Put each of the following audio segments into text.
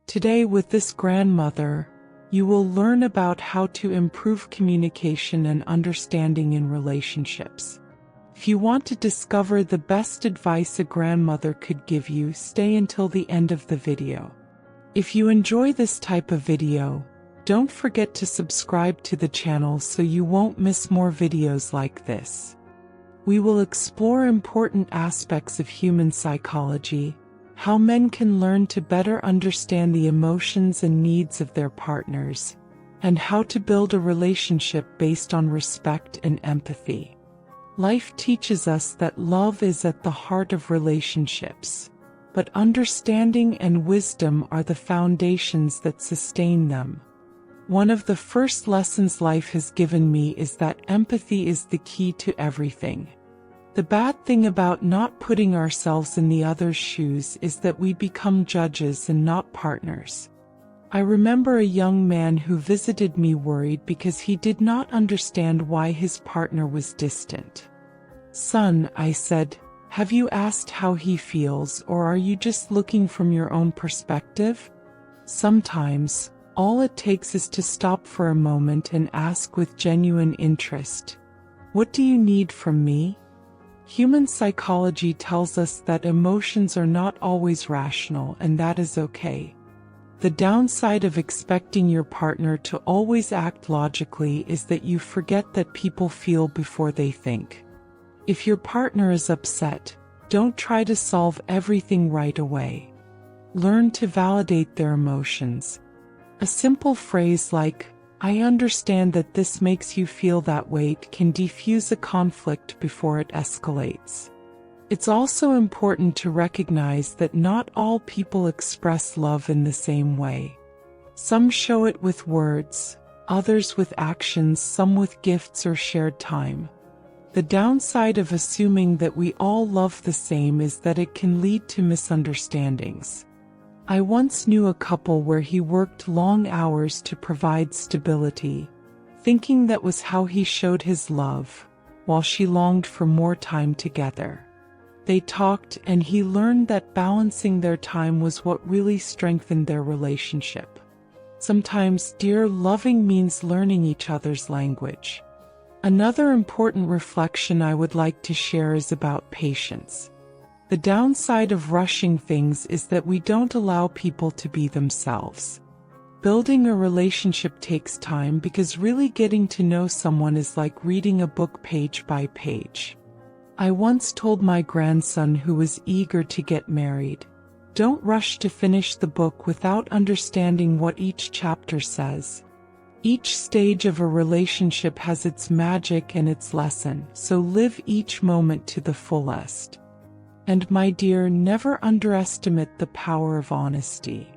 Today with this grandmother, you will learn about how to improve communication and understanding in relationships. If you want to discover the best advice a grandmother could give you, stay until the end of the video. If you enjoy this type of video, don't forget to subscribe to the channel so you won't miss more videos like this. We will explore important aspects of human psychology, how men can learn to better understand the emotions and needs of their partners, and how to build a relationship based on respect and empathy. Life teaches us that love is at the heart of relationships, but understanding and wisdom are the foundations that sustain them. One of the first lessons life has given me is that empathy is the key to everything. The bad thing about not putting ourselves in the other's shoes is that we become judges and not partners. I remember a young man who visited me worried because he did not understand why his partner was distant. "Son," I said, "have you asked how he feels, or are you just looking from your own perspective?" Sometimes, all it takes is to stop for a moment and ask with genuine interest, "What do you need from me?" Human psychology tells us that emotions are not always rational, and that is okay. The downside of expecting your partner to always act logically is that you forget that people feel before they think. If your partner is upset, don't try to solve everything right away. Learn to validate their emotions. A simple phrase like, "I understand that this makes you feel that way," can defuse a conflict before it escalates. It's also important to recognize that not all people express love in the same way. Some show it with words, others with actions, some with gifts or shared time. The downside of assuming that we all love the same is that it can lead to misunderstandings. I once knew a couple where he worked long hours to provide stability, thinking that was how he showed his love, while she longed for more time together. They talked, and he learned that balancing their time was what really strengthened their relationship. Sometimes, dear loving means learning each other's language. Another important reflection I would like to share is about patience. The downside of rushing things is that we don't allow people to be themselves. Building a relationship takes time because really getting to know someone is like reading a book page by page. I once told my grandson, who was eager to get married, "Don't rush to finish the book without understanding what each chapter says." Each stage of a relationship has its magic and its lesson, so live each moment to the fullest. And my dear, never underestimate the power of honesty.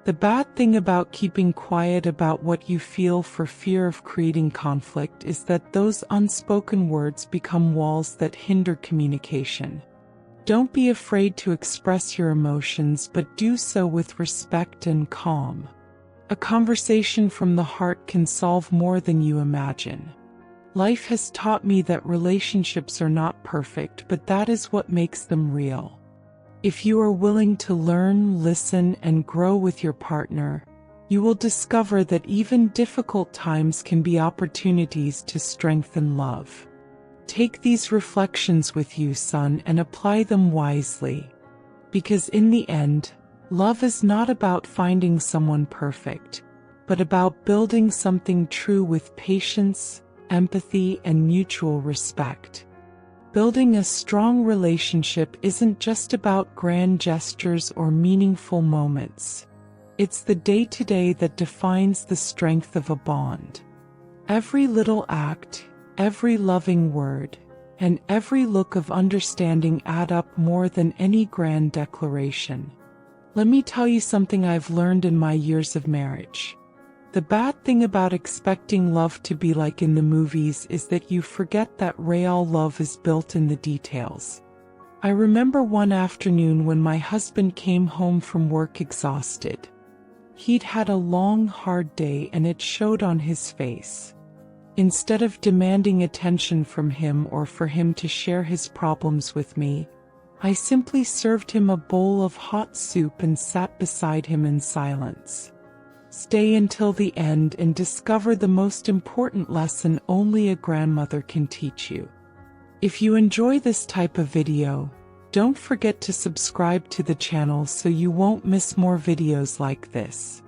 The bad thing about keeping quiet about what you feel for fear of creating conflict is that those unspoken words become walls that hinder communication. Don't be afraid to express your emotions, but do so with respect and calm. A conversation from the heart can solve more than you imagine. Life has taught me that relationships are not perfect, but that is what makes them real. If you are willing to learn, listen, and grow with your partner, you will discover that even difficult times can be opportunities to strengthen love. Take these reflections with you, son, and apply them wisely. Because in the end, love is not about finding someone perfect, but about building something true with patience, empathy, and mutual respect. Building a strong relationship isn't just about grand gestures or meaningful moments. It's the day-to-day that defines the strength of a bond. Every little act, every loving word, and every look of understanding add up more than any grand declaration. Let me tell you something I've learned in my years of marriage. The bad thing about expecting love to be like in the movies is that you forget that real love is built in the details. I remember one afternoon when my husband came home from work exhausted. He'd had a long, hard day, and it showed on his face. Instead of demanding attention from him or for him to share his problems with me, I simply served him a bowl of hot soup and sat beside him in silence. Stay until the end and discover the most important lesson only a grandmother can teach you. If you enjoy this type of video, don't forget to subscribe to the channel so you won't miss more videos like this.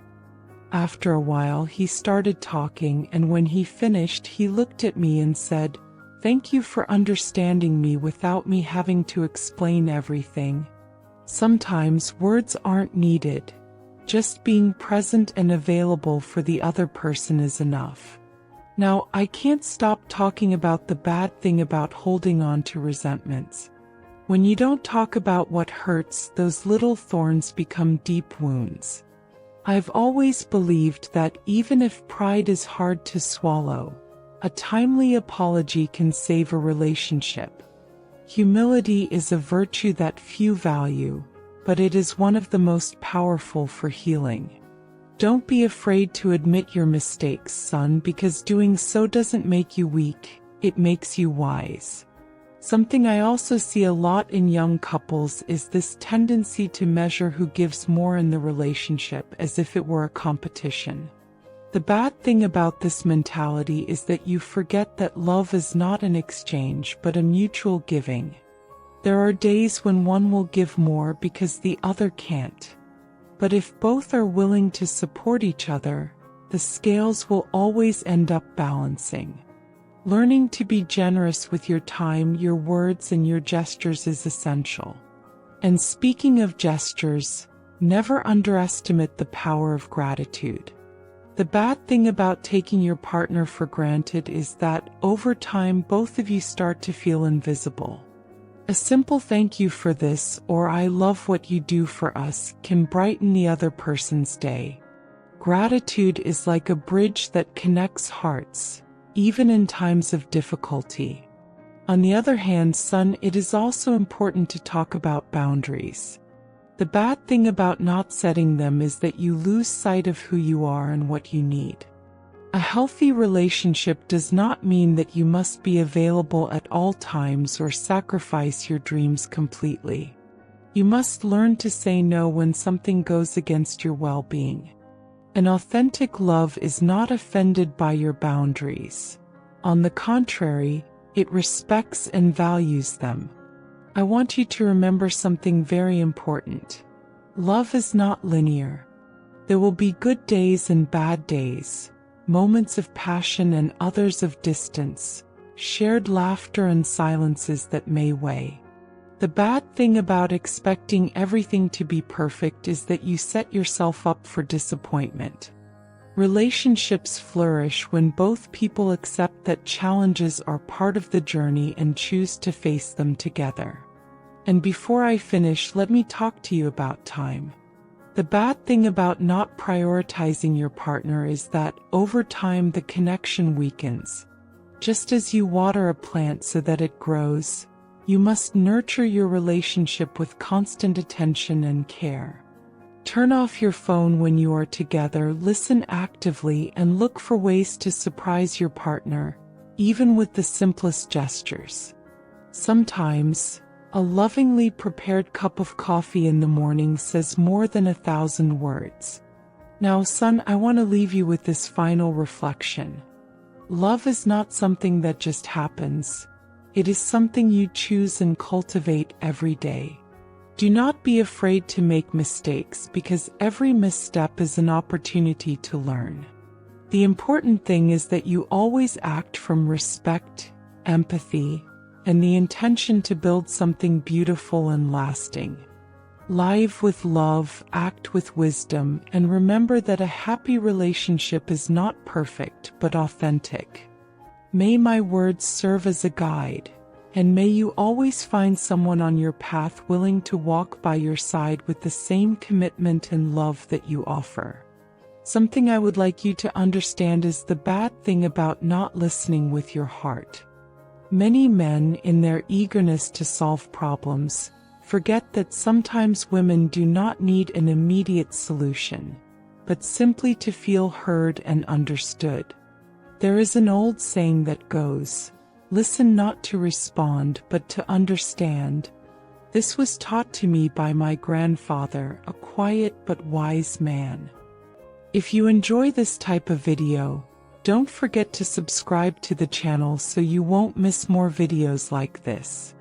After a while he started talking, and when he finished he looked at me and said, "Thank you for understanding me without me having to explain everything. Sometimes words aren't needed. Just being present and available for the other person is enough." Now, I can't stop talking about the bad thing about holding on to resentments. When you don't talk about what hurts, those little thorns become deep wounds. I've always believed that even if pride is hard to swallow, a timely apology can save a relationship. Humility is a virtue that few value, but it is one of the most powerful for healing. Don't be afraid to admit your mistakes, son, because doing so doesn't make you weak, it makes you wise. Something I also see a lot in young couples is this tendency to measure who gives more in the relationship as if it were a competition. The bad thing about this mentality is that you forget that love is not an exchange but a mutual giving. There are days when one will give more because the other can't. But if both are willing to support each other, the scales will always end up balancing. Learning to be generous with your time, your words, and your gestures is essential. And speaking of gestures, never underestimate the power of gratitude. The bad thing about taking your partner for granted is that, over time, both of you start to feel invisible. A simple "thank you for this" or "I love what you do for us" can brighten the other person's day. Gratitude is like a bridge that connects hearts, even in times of difficulty. On the other hand, son, it is also important to talk about boundaries. The bad thing about not setting them is that you lose sight of who you are and what you need. A healthy relationship does not mean that you must be available at all times or sacrifice your dreams completely. You must learn to say no when something goes against your well-being. An authentic love is not offended by your boundaries. On the contrary, it respects and values them. I want you to remember something very important. Love is not linear. There will be good days and bad days, moments of passion and others of distance, shared laughter and silences that may weigh. The bad thing about expecting everything to be perfect is that you set yourself up for disappointment. Relationships flourish when both people accept that challenges are part of the journey and choose to face them together. And before I finish, let me talk to you about time. The bad thing about not prioritizing your partner is that, over time, the connection weakens. Just as you water a plant so that it grows, you must nurture your relationship with constant attention and care. Turn off your phone when you are together, listen actively, and look for ways to surprise your partner, even with the simplest gestures. Sometimes, a lovingly prepared cup of coffee in the morning says more than 1,000 words. Now, son, I want to leave you with this final reflection. Love is not something that just happens. It is something you choose and cultivate every day. Do not be afraid to make mistakes, because every misstep is an opportunity to learn. The important thing is that you always act from respect, empathy, and the intention to build something beautiful and lasting. Live with love, act with wisdom, and remember that a happy relationship is not perfect but authentic. May my words serve as a guide, and may you always find someone on your path willing to walk by your side with the same commitment and love that you offer. Something I would like you to understand is the bad thing about not listening with your heart. Many men, in their eagerness to solve problems, forget that sometimes women do not need an immediate solution, but simply to feel heard and understood. There is an old saying that goes, "Listen not to respond, but to understand." This was taught to me by my grandfather, a quiet but wise man. If you enjoy this type of video, don't forget to subscribe to the channel so you won't miss more videos like this.